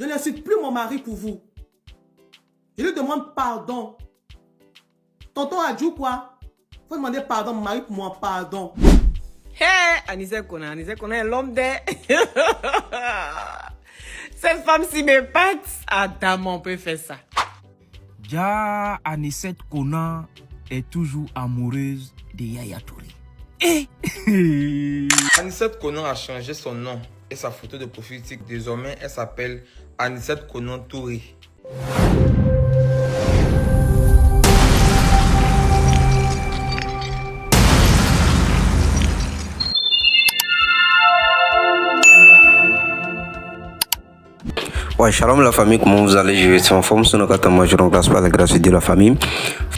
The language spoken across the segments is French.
Je n'insulte plus mon mari pour vous. Je lui demande pardon. Tonton Adjou quoi? Faut demander pardon mon mari pour mon pardon. Hey, Anissette Konan est l'homme de... Cette femme-ci m'épate. Ah, dame, on peut faire ça. Ja, Anissette Konan est toujours amoureuse de Yaya Touré. Eh! Anissette Konan a changé son nom et sa photo de profil TikTok. Désormais, elle s'appelle Anissette Konan Touré. Ouais, shalom la famille, comment vous allez? Je suis en forme, sur notre major en place par la grâce de la famille.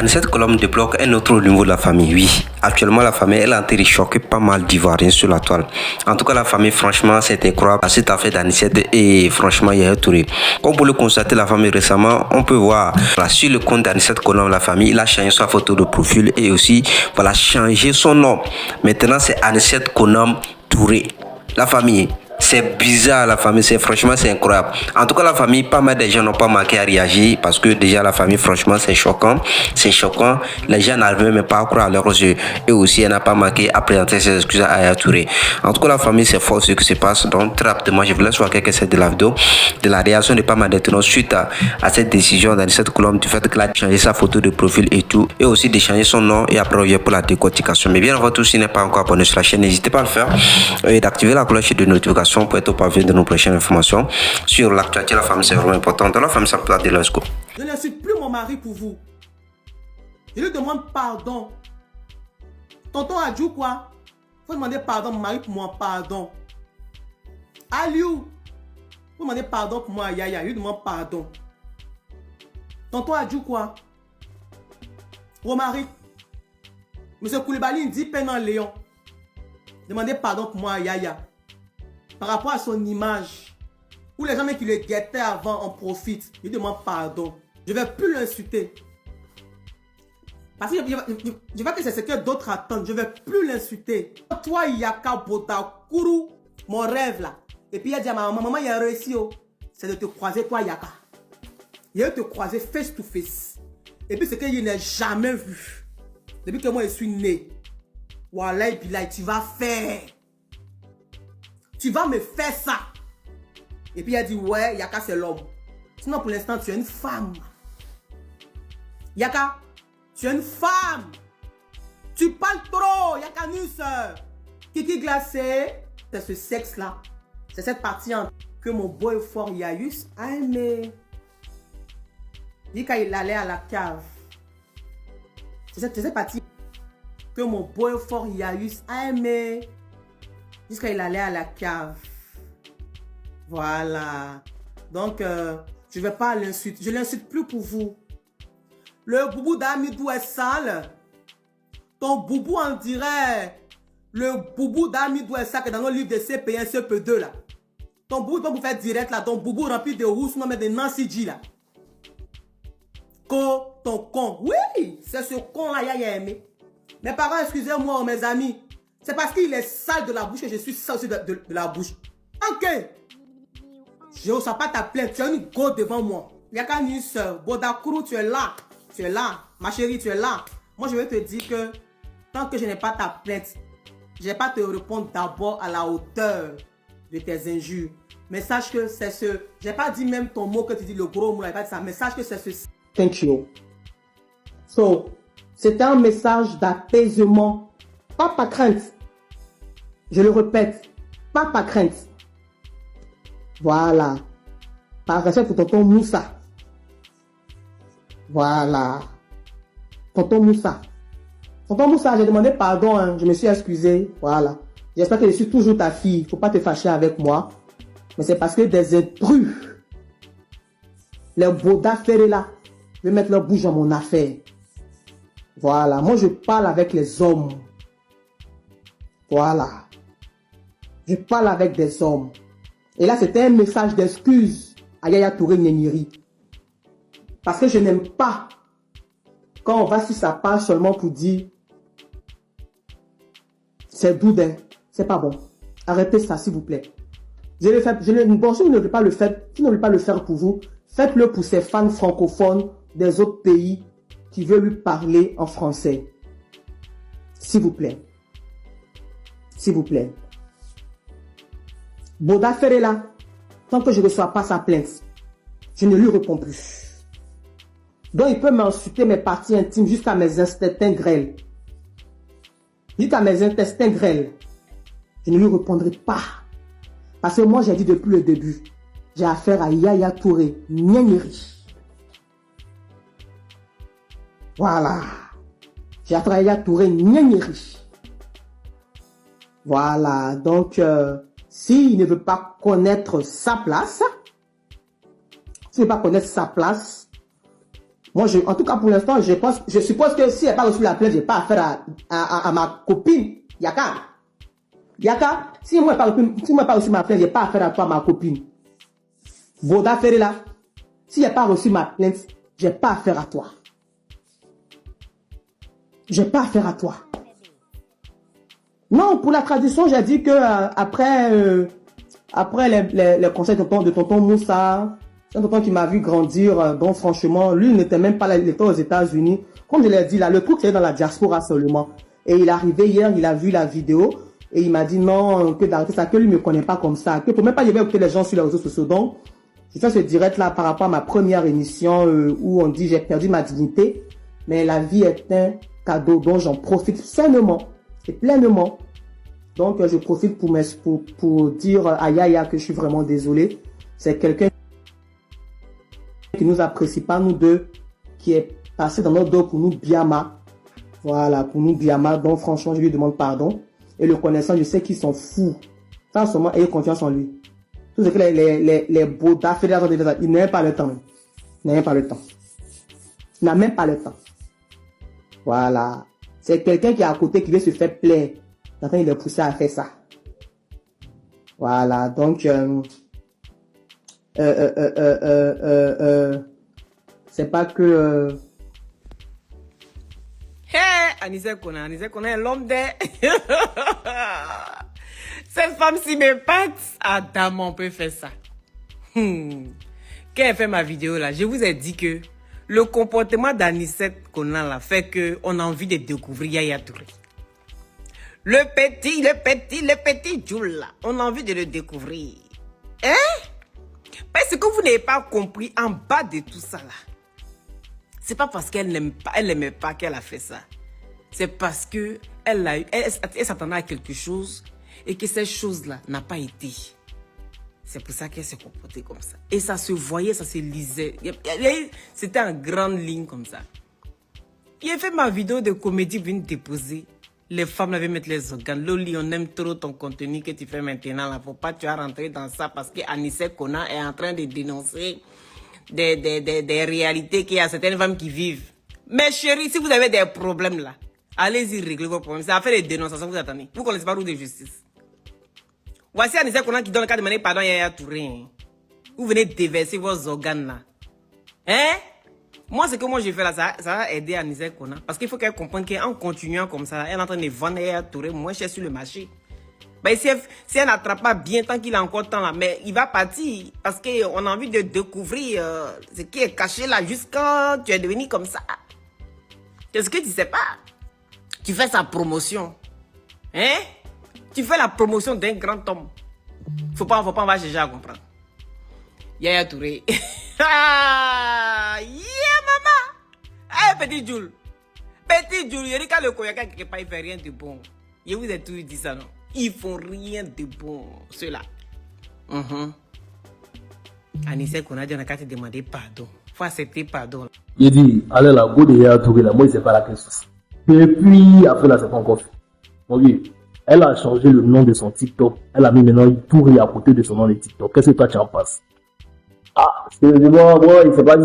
Cette colonne débloque un autre niveau de la famille. Oui, actuellement la famille elle a été choquée pas mal d'Ivoiriens sur la toile. En tout cas la famille franchement c'est incroyable à cette affaire d'Anissette et franchement Yaya Touré. Comme vous le constatez la famille récemment, on peut voir voilà, sur le compte d'Anissette Konan la famille, il a changé sa photo de profil et aussi voilà changé son nom. Maintenant c'est Anissette Konan Touré. La famille. C'est bizarre la famille, franchement c'est incroyable. En tout cas la famille, pas mal de gens n'ont pas manqué à réagir parce que déjà la famille franchement c'est choquant. C'est choquant. Les gens n'arrivent même pas à croire à leurs yeux. Et aussi elle n'a pas manqué à présenter ses excuses à Yaya Touré. En tout cas la famille c'est fort ce qui se passe. Donc très rapidement je vous laisse voir quelques scènes de la vidéo de la réaction de pas mal d'internautes suite à cette décision dans cette colonne du fait qu'elle a changé sa photo de profil et tout. Et aussi de changer son nom et après on revient pour la décortication. Mais bien avant tout, si n'est pas encore abonné sur la chaîne, n'hésitez pas à le faire et d'activer la cloche de notification pour être au pavé de nos prochaines informations sur l'actualité de la famille. C'est vraiment important. Dans la famille, ça peut être de l'ESCO. Je n'insulte plus mon mari pour vous. Je lui demande pardon. Tonton Adjou quoi? Faut demander pardon mon mari pour mon pardon. Aliou, faut demander pardon pour moi Yaya. Je lui demande pardon. Tonton Adjou quoi? Romaric. Monsieur Koulibaly dit peine en Léon. Demandez pardon pour moi Yaya. Par rapport à son image, où les gens qui le guettaient avant en profitent, je lui demande pardon. Je ne vais plus l'insulter. Parce que je vois que c'est ce que d'autres attendent. Je ne vais plus l'insulter. Toi, Yaka Botakuru, mon rêve là. Et puis il a dit à ma maman, il a réussi. C'est de te croiser, toi, Yaka. Il a te croiser face to face. Et puis ce que je n'ai jamais vu. Depuis que moi je suis né. Wallah, et puis là, tu vas faire. Tu vas me faire ça. Et puis il a dit, ouais, Yaka c'est l'homme. Sinon pour l'instant, tu es une femme. Yaka, tu es une femme. Tu parles trop, Yakanus. Kiki glacé, c'est ce sexe-là. C'est cette partie que mon boy fort Yayus a aimé. Il dit qu'il allait à la cave. C'est cette partie que mon boy fort Yayus a aimé. Jusqu'à il allait à la cave. Voilà. Donc, je ne vais pas l'insulter. Je ne l'insulte plus pour vous. Le boubou d'Amidou est sale. Ton boubou, on dirait. Le boubou d'Amidou est sale que dans nos livres de CP1, CP2 là. Ton boubou, vous faire direct là. Ton boubou rempli de rousse, non mais de Nancy G là. Ton con. Oui, c'est ce con là, il a aimé. Mes parents, excusez-moi, mes amis. C'est parce qu'il est sale de la bouche que je suis sale aussi de la bouche. Ok. Je n'ose pas ta plainte. Tu as une go devant moi. Yakanus, Bodakuru, tu es là. Tu es là. Ma chérie, tu es là. Moi, je vais te dire que tant que je n'ai pas ta plainte, je ne vais pas te répondre d'abord à la hauteur de tes injures. Mais sache que c'est ce... Je n'ai pas dit même ton mot que tu dis, le gros mot, je n'ai pas dit ça. Mais sache que c'est ce... Thank you. So, c'était un message d'apaisement. Pas par crainte. Je le répète. Pas par crainte. Voilà. Par respect pour tonton Moussa. Voilà. Tonton Moussa. Tonton Moussa, j'ai demandé pardon. Hein. Je me suis excusé. Voilà. J'espère que je suis toujours ta fille. Il ne faut pas te fâcher avec moi. Mais c'est parce que des intrus. Les bodas ferrés là. Veulent mettre leur bouche dans mon affaire. Voilà. Moi, je parle avec les hommes. Voilà. Je parle avec des hommes. Et là, c'était un message d'excuse à Yaya Touré Nyemiri. Parce que je n'aime pas quand on va sur sa page seulement pour dire c'est doudin, c'est pas bon. Arrêtez ça, s'il vous plaît. Bon, si vous ne voulez pas le faire, si vous ne voulez pas le faire pour vous, faites-le pour ces fans francophones des autres pays qui veulent lui parler en français. S'il vous plaît. S'il vous plaît. Boda Ferela, tant que je ne reçois pas sa plainte, je ne lui réponds plus. Donc il peut m'insulter mes parties intimes jusqu'à mes intestins grêles. Jusqu'à mes intestins grêles. Je ne lui répondrai pas. Parce que moi j'ai dit depuis le début, j'ai affaire à Yaya Touré, Nyanyeri. Voilà. J'ai affaire à Yaya Touré, Nyanyeri. Voilà. Donc, s'il ne veut pas connaître sa place, moi, en tout cas pour l'instant, je suppose que si elle n'a pas reçu la plainte, je n'ai pas affaire à ma copine, Yaka. Yaka, si moi je n'ai pas reçu ma plainte, je n'ai pas affaire à toi, ma copine. Boda Ferela, si elle n'a pas reçu ma plainte, je n'ai pas affaire à toi. Je n'ai pas affaire à toi. Non, pour la tradition, j'ai dit que après les conseils de tonton Moussa, c'est un tonton qui m'a vu grandir, donc franchement, lui n'était même pas là, il était aux États-Unis. Comme je l'ai dit là, le truc c'est dans la diaspora seulement. Et il est arrivé hier, il a vu la vidéo et il m'a dit non, que d'arrêter ça, que lui ne me connaît pas comme ça, que pour même pas y écouter les gens sur les réseaux sociaux. Donc, je fais ce direct là par rapport à ma première émission où on dit j'ai perdu ma dignité, mais la vie est un cadeau dont j'en profite sainement et pleinement. Donc, je profite pour dire à Yaya que je suis vraiment désolé. C'est quelqu'un qui nous apprécie pas, nous deux, qui est passé dans notre dos pour nous Biama. Voilà, pour nous Biama. Donc, franchement, je lui demande pardon. Et le connaissant, je sais qu'il s'en fout. Sans seulement ayez confiance en lui. Tout ce que les Boda fédérations, il n'a même pas le temps. Il n'a même pas le temps. Il n'a même pas le temps. Voilà. C'est quelqu'un qui est à côté, qui veut se faire plaire. Maintenant, il est poussé à faire ça. Voilà. Donc, c'est pas que... Hey, Anissé Kona est l'homme de... Cette femme, si mes pattes, Adam, on peut faire ça. Quand elle fait ma vidéo là, je vous ai dit que le comportement d'Anissé Kona là fait qu'on a envie de découvrir Yaya Touré. Le petit Jules là, on a envie de le découvrir. Hein? Parce que vous n'avez pas compris en bas de tout ça là. C'est pas parce qu'elle n'aimait pas qu'elle a fait ça. C'est parce que elle s'attendait à quelque chose et que cette chose-là n'a pas été. C'est pour ça qu'elle s'est comportée comme ça. Et ça se voyait, ça se lisait. C'était en grande ligne comme ça. J'ai fait ma vidéo de comédie, venu déposer. Les femmes avaient mettre les organes. Loli, on aime trop ton contenu que tu fais maintenant. Il ne faut pas tu as rentré dans ça parce que Anissé Kona est en train de dénoncer des réalités qu'il y a certaines femmes qui vivent. Mais chérie, si vous avez des problèmes là, allez-y régler vos problèmes. C'est affaire de dénonciation que vous attendez. Vous ne connaissez pas route de justice. Voici Anissé Kona qui donne le cas de demander pardon à Yaya Touré. Vous venez déverser vos organes là. Hein? Moi, ce que moi j'ai fait là, ça va aider Anissé Kona. Parce qu'il faut qu'elle comprenne qu'en continuant comme ça, elle est en train de vendre Yaya Touré moins cher sur le marché. Ben, si elle n'attrape pas bien tant qu'il a encore temps là, mais il va partir. Parce qu'on a envie de découvrir ce qui est caché là, jusqu'à tu es devenu comme ça. Qu'est-ce que tu sais pas? Tu fais sa promotion. Hein? Tu fais la promotion d'un grand homme. Faut pas, on va chercher à comprendre. Yaya Touré. Ah, yeah, maman! Eh, petit Jules. Petit Jules, il y a quand le Koyaka quelque part, il fait rien de bon. Je vous ai toujours dit ça, non? Ils font rien de bon, ceux-là. Anissé Kona dit, on a qu'à te demander pardon. Faut accepter pardon. Il dit, allez la go de Yaya Touré, là, moi, c'est pas la question. Et puis, après, là, c'est pas encore fait. Mon vieux, elle a changé le nom de son TikTok. Elle a mis maintenant Touré à côté de son nom de TikTok. Qu'est-ce que toi, tu en penses? Ah, excusez-moi, moi, il ne sait pas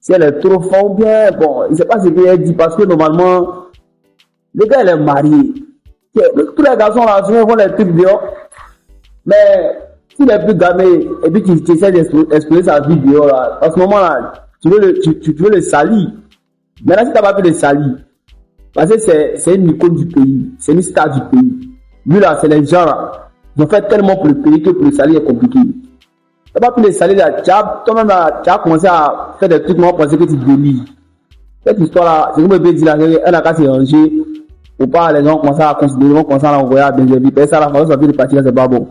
si elle est trop forte ou bien, bon, il ne sait pas ce qu'elle dit parce que normalement, le gars, elle est marié. Tous les garçons là, souvent, font les trucs dehors. Mais, s'il est plus gamé, et puis tu essaies d'exploser sa vie dehors là, en ce moment là, tu veux le salir. Maintenant, si tu n'as pas pu le salir, parce que c'est une icône du pays, c'est une star du pays. Lui là, c'est les gens là. Ils ont fait tellement pour le pays que pour le salir est compliqué. T'as pas pu les salir là. Toi-même là, tu as commencé à faire des trucs, moi, penser que tu délies. Cette histoire-là, c'est comme je dit là, elle a qu'à se ranger. Ou pas, les gens commencent à considérer, ils vont commencer à l'envoyer à Benjamin. Et ça, la façon de partir, c'est pas bon.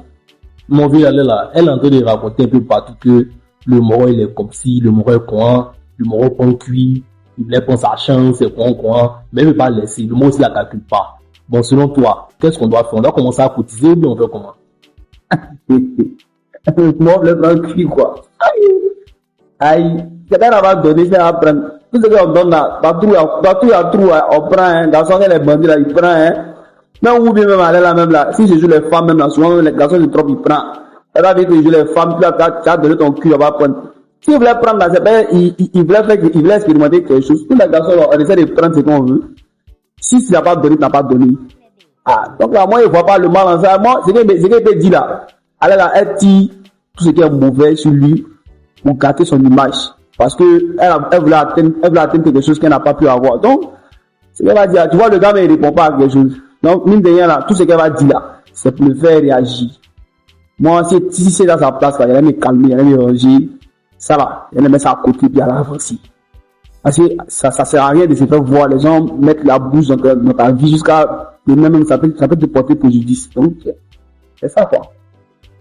Mon vieux, elle est là. Elle est en train de raconter un peu partout que le Moro, il est comme si, le Moro est coin, le Moro prend cuit, il voulait prendre sa chance, c'est coin, mais il ne veut pas laisser. Le Moro aussi la calcule pas. Bon, selon toi, qu'est-ce qu'on doit faire? On doit commencer à cotiser ou bien on fait comment? Moi, je prends cuit, quoi. Aïe. Quelqu'un va donner, c'est à prendre. Tout ce qu'on donne là, partout il y a trou, on prend, hein. Garçon, les bandits là, il prend, hein. Même ou bien même aller là, même là. Si je joue les femmes, même là, souvent, les garçons, je trop, il prend. Elle va dire que je joue les femmes, tu as donné ton cul, on va prendre. S'il voulait prendre là, c'est pas, il voulait expérimenter quelque chose. Tous les garçons, là, on essaie de prendre ce qu'on veut. Si tu n'as pas donné, tu n'as pas donné. Ah, donc là, moi, je ne vois pas le mal en ça. Moi, c'est ce qu'il peut dire là. Elle là, elle tire tout ce qui est mauvais sur lui pour gâter son image. Parce que elle voulait atteindre quelque chose qu'elle n'a pas pu avoir. Donc, ce qu'elle va dire, tu vois, le gars, mais il ne répond pas à quelque chose. Donc, mine de rien, là, tout ce qu'elle va dire là, c'est pour le faire réagir. Moi, si c'est dans sa place, là, elle aime me calmer, elle aime me ranger. Ça va, elle met ça à côté, puis elle avance. Parce que ça sert à rien de se faire voir. Les gens mettent la bouche dans ta vie jusqu'à, même ça peut te porter préjudice. Donc, c'est ça, quoi.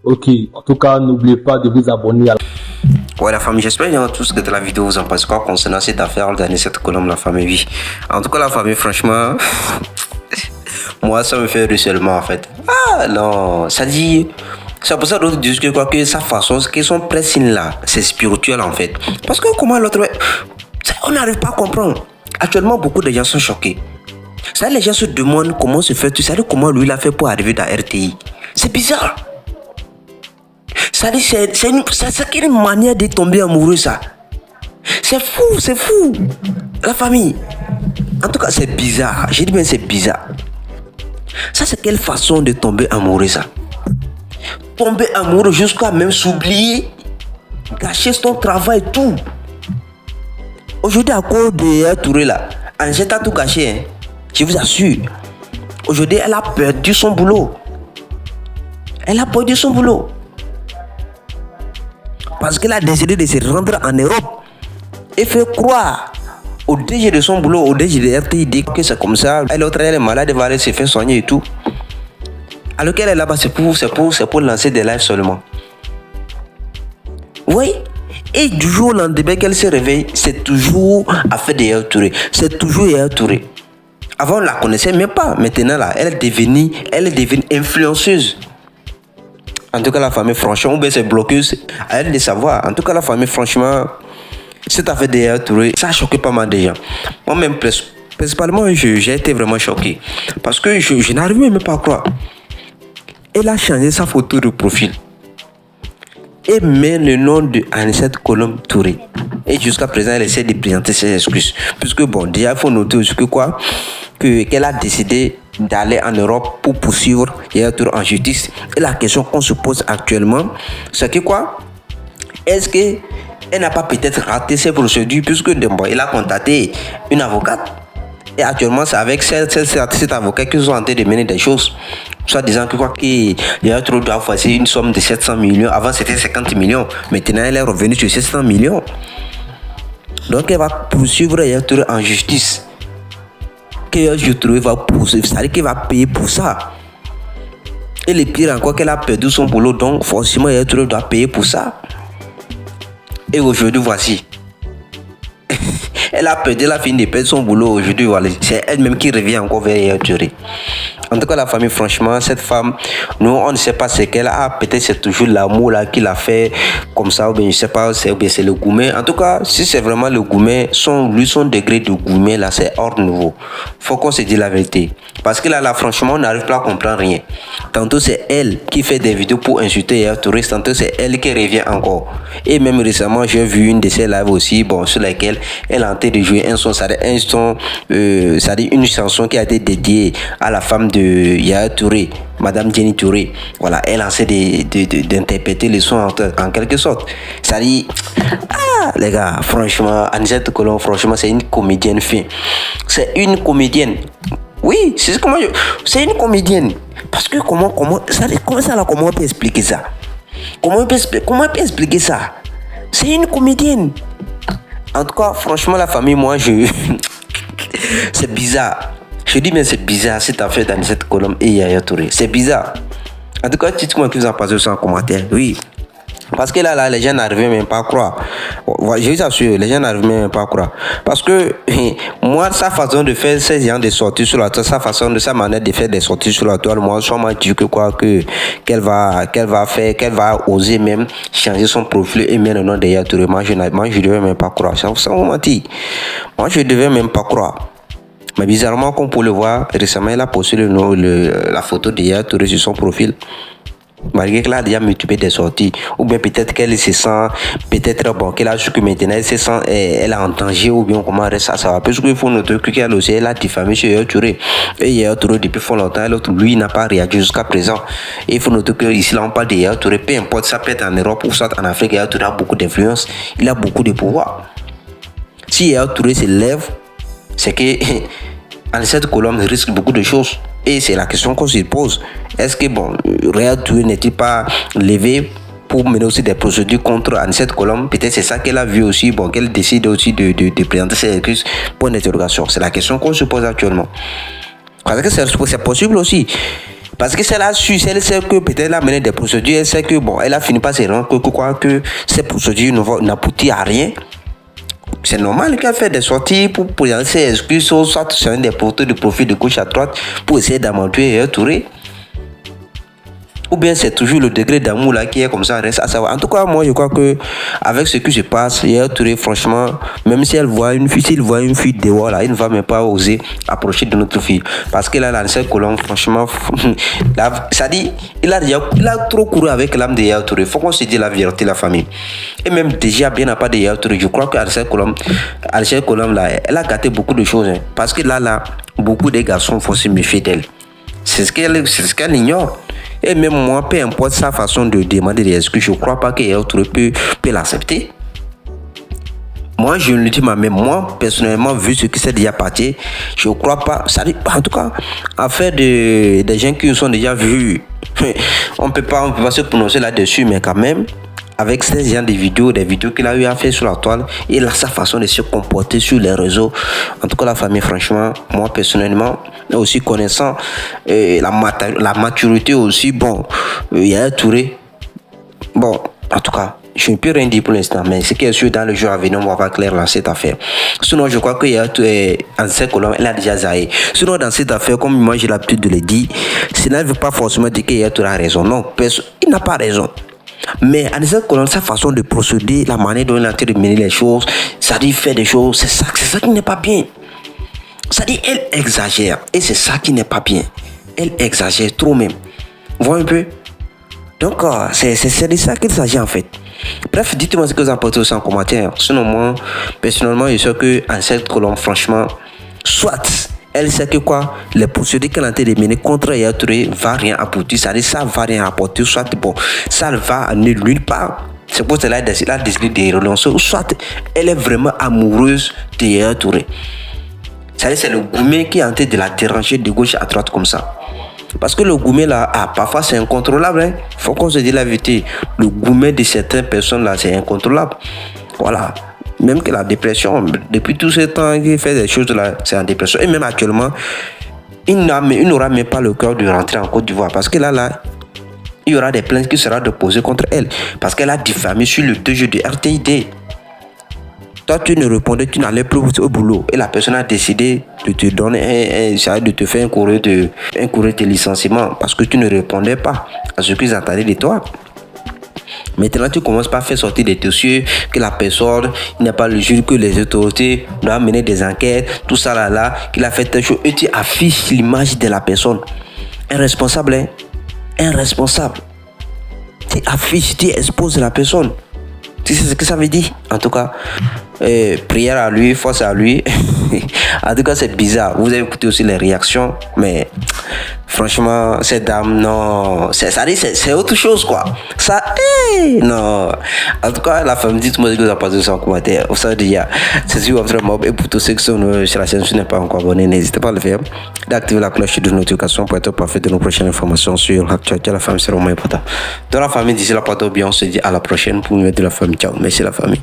Ok, en tout cas, n'oubliez pas de vous abonner à Ouais, la famille, j'espère que tous que de la vidéo vous en pensez quoi concernant cette affaire d'Anicet Konom, la famille, oui. En tout cas, la famille, franchement, moi, ça me fait seulement en fait. Ah non, ça dit, c'est pour ça que d'autres disent que quoi que sa façon, que son pressing là, c'est spirituel en fait. Parce que comment l'autre, on n'arrive pas à comprendre. Actuellement, beaucoup de gens sont choqués. Ça, les gens se demandent comment se fait tout ça, comment lui l'a fait pour arriver dans RTI. C'est bizarre. Ça dit, c'est une manière de tomber amoureux, ça. C'est fou. La famille. En tout cas, c'est bizarre. J'ai dit bien, c'est bizarre. Ça, c'est quelle façon de tomber amoureux, ça? Tomber amoureux jusqu'à même s'oublier, gâcher son travail, tout. Aujourd'hui, à cause de Touré, là, Angèle a tout gâché, hein. Je vous assure. Aujourd'hui, elle a perdu son boulot. Parce qu'elle a décidé de se rendre en Europe et fait croire au DG de son boulot, au DG de RTI, dit que c'est comme ça. Elle est malade, elle va aller se faire soigner et tout. Alors qu'elle est là-bas, c'est pour lancer des lives seulement. Oui. Et du jour au lendemain qu'elle se réveille, c'est toujours affaire de Yaya Touré. C'est toujours Yaya Touré. Avant, on ne la connaissait même pas. Maintenant, là, elle est devenue influenceuse. En tout cas, la famille, franchement, ou bien c'est bloqueuse, à elle de savoir. En tout cas, la famille, franchement, cette affaire de Yaya Touré, ça a choqué pas mal de gens. Moi-même, principalement, j'ai été vraiment choqué. Parce que je n'arrivais même pas à croire. Elle a changé sa photo de profil. Et met le nom de Anicet Konom Touré. Et jusqu'à présent, elle essaie de présenter ses excuses. Puisque bon, déjà, il faut noter aussi que quoi, qu'elle a décidé d'aller en Europe pour poursuivre Yaya Touré en justice. Et la question qu'on se pose actuellement, c'est que quoi, est-ce qu'elle n'a pas peut-être raté ses procédures puisque bon, il a contacté une avocate. Et actuellement, c'est avec cet avocat qu'ils sont en train de mener des choses. Soit disant que quoi qu'il y a trop doit faire une somme de 700 millions. Avant c'était 50 millions. Maintenant elle est revenue sur 700 millions. Donc elle va poursuivre Yaya Touré en justice. Que Yaya Touré va poursuivre. C'est-à-dire qu'elle va payer pour ça. Et le pire encore qu'elle a perdu son boulot. Donc forcément Yaya Touré doit payer pour ça. Et aujourd'hui voici. Elle a perdu la fin de perdre son boulot aujourd'hui. Voilà. C'est elle-même qui revient encore vers Yaya Touré. En tout cas, la famille, franchement, cette femme, nous, on ne sait pas ce qu'elle a. Peut-être c'est toujours l'amour là qui l'a fait comme ça, ou bien je sais pas, c'est le gourmet. En tout cas, si c'est vraiment le gourmet, son degré de gourmet là, c'est hors niveau. Faut qu'on se dise la vérité. Parce que là, franchement, on n'arrive pas à comprendre rien. Tantôt, c'est elle qui fait des vidéos pour insulter Yaya Touré. Tantôt, c'est elle qui revient encore. Et même récemment, j'ai vu une de ses lives aussi, bon, sur laquelle elle est en train de jouer un son, c'est-à-dire une chanson qui a été dédiée à la femme de Yaya Touré, Madame Jenny Touré. Voilà, elle essaie d'interpréter le son en quelque sorte. Ça dit, les gars, franchement, Anicet Konom, franchement, c'est une comédienne fine. C'est une comédienne. Oui, c'est une comédienne. Parce que comment on peut expliquer ça? Comment on peut expliquer ça? C'est une comédienne. En tout cas, franchement, la famille, moi, c'est bizarre. Je dis, mais c'est bizarre cette affaire d'Anicette Colombe et Yaya Touré. C'est bizarre. En tout cas, dites-moi que vous en pensez en commentaire. Oui. Parce que là, les gens n'arrivent même pas à croire. Je vous assure, les gens n'arrivent même pas à croire. Parce que moi, sa façon de faire ces gens de sortir sur la toile, sa manière de faire des sorties sur la toile, moi, je m'a dit qu'elle va oser même changer son profil et mettre le nom de Yaya Touré. Moi, je ne devais même pas croire. Ça vous mentir. Moi, je ne devais même pas croire. Mais bizarrement, comme pour le voir, récemment, il a posté la photo de Yaya Touré sur son profil. Malgré qu'elle a déjà multiplié des sorties, ou bien peut-être qu'elle se sent, qu'elle a su que maintenant elle se sent, elle est en danger, ou bien comment ça va. Parce qu'il faut noter qu'elle aussi, elle a diffamé sur Yaya Touré. Et Yaya Touré, depuis fort longtemps, l'autre, lui, n'a pas réagi jusqu'à présent. Et il faut noter qu'ici, là, on parle de Yaya Touré, peu importe, ça peut être en Europe ou soit en Afrique, Yaya Touré a beaucoup d'influence, il a beaucoup de pouvoir. Si Yaya Touré se lève, c'est que Anicette Colombe risque beaucoup de choses. Et c'est la question qu'on se pose. Est-ce que, Yaya Touré n'est-il pas levé pour mener aussi des procédures contre Anicette Colombe? Peut-être c'est ça qu'elle a vu aussi, qu'elle décide aussi de présenter ses excuses pour une interrogation. C'est la question qu'on se pose actuellement. Parce que c'est possible aussi. Parce que si elle a su, elle sait que peut-être elle a mené des procédures, elle sait que, elle a fini par se rendre compte que ces procédures n'aboutissent à rien. C'est normal qu'elle fait des sorties pour présenter ses excuses, soit sur des photos de profil de gauche à droite pour essayer d'amadouer Yaya Touré. Ou bien c'est toujours le degré d'amour là qui est comme ça, reste à savoir. En tout cas, moi je crois que avec ce qui se passe, Yaya Touré, franchement, même si s'il voit une fille dehors là, il ne va même pas oser approcher de notre fille. Parce que là, Anicette Colombe, franchement, ça dit, il a trop couru avec l'âme de Yaya Touré. Il faut qu'on se dise la vérité, la famille. Et même déjà bien à part de Yaya Touré, je crois que Anicette Colombe là, elle a gâté beaucoup de choses. Parce que là, beaucoup de garçons font se méfier d'elle. C'est ce qu'elle ignore. Et même moi, peu importe sa façon de demander des excuses, je ne crois pas que Yaya Touré peut l'accepter. Moi, je le dis moi-même, moi, personnellement, vu ce qui s'est déjà passé, je ne crois pas. En tout cas, affaire des gens qui nous sont déjà vus, on ne peut pas se prononcer là-dessus, mais quand même, avec ces gens des vidéos qu'il a eu à faire sur la toile, et sa façon de se comporter sur les réseaux. En tout cas, la famille, franchement, moi personnellement, aussi connaissant la maturité aussi, Yaya Touré, en tout cas, je ne peux rien dire pour l'instant, mais ce qui est sûr, dans le jour à venir, on va voir clair dans cette affaire. Sinon, je crois que Yaya Touré, Anicette Colombe, elle a déjà zaï. Sinon, dans cette affaire, comme moi j'ai l'habitude de le dire, cela ne veut pas forcément dire que Yaya Touré a raison. Non, il n'a pas raison. Mais Anicette Colombe, sa façon de procéder, la manière dont il a en train de mener les choses, ça dit faire des choses, c'est ça qui n'est pas bien. Ça dit, elle exagère. Et c'est ça qui n'est pas bien. Elle exagère trop même. Vous voyez un peu? Donc, c'est de ça qu'il s'agit en fait. Bref, dites-moi ce que vous en pensez aussi en commentaire. Sinon, moi, personnellement, je sais que Anicette Colombe, franchement, soit elle sait que les procédures qu'elle a en train de mener contre Yaya Touré ne va rien apporter. Ça dit, ça ne va rien apporter. Soit, ça ne va aller nulle part. C'est pour cela qu'elle a décidé de relancer. Soit, elle est vraiment amoureuse de Yaya Touré. Ça dit, c'est le gourmet qui est en train de la déranger de gauche à droite comme ça. Parce que le gourmet là, parfois c'est incontrôlable. Il faut qu'on se dise la vérité. Le gourmet de certaines personnes là, c'est incontrôlable. Voilà. Même que la dépression, depuis tout ce temps qu'il fait des choses là, c'est en dépression. Et même actuellement, il n'aura même pas le cœur de rentrer en Côte d'Ivoire. Parce que là, il y aura des plaintes qui seront déposées contre elle. Parce qu'elle a diffamé sur le 2 jeux de RTID. Toi, tu ne répondais, tu n'allais plus au boulot. Et la personne a décidé de te donner, de te faire un courrier de licenciement parce que tu ne répondais pas à ce qu'ils attendaient de toi. Maintenant, tu commences par faire sortir des dossiers que la personne, il n'y a pas le juge, que les autorités doivent mener des enquêtes, tout ça là, qu'il a fait telle chose. Et tu affiches l'image de la personne. Irresponsable, irresponsable. Tu affiches, tu exposes la personne. Tu sais ce que ça veut dire? En tout cas, prière à lui, force à lui. En tout cas, c'est bizarre. Vous avez écouté aussi les réactions, mais franchement, cette dame, non, c'est autre chose, quoi. Ça, non. En tout cas, la famille, dites-moi ce que vous en pensez en commentaire. Vous savez déjà, c'est sur votre mob. Et pour tous ceux qui sont sur la chaîne, si vous n'êtes pas encore abonné, n'hésitez pas à le faire. D'activer la cloche de notification pour être parfait de nos prochaines informations sur l'actualité de la famille. C'est vraiment important. Dans la famille, d'ici là, pas bien, on se dit à la prochaine pour une de la famille. Ciao. Merci la famille.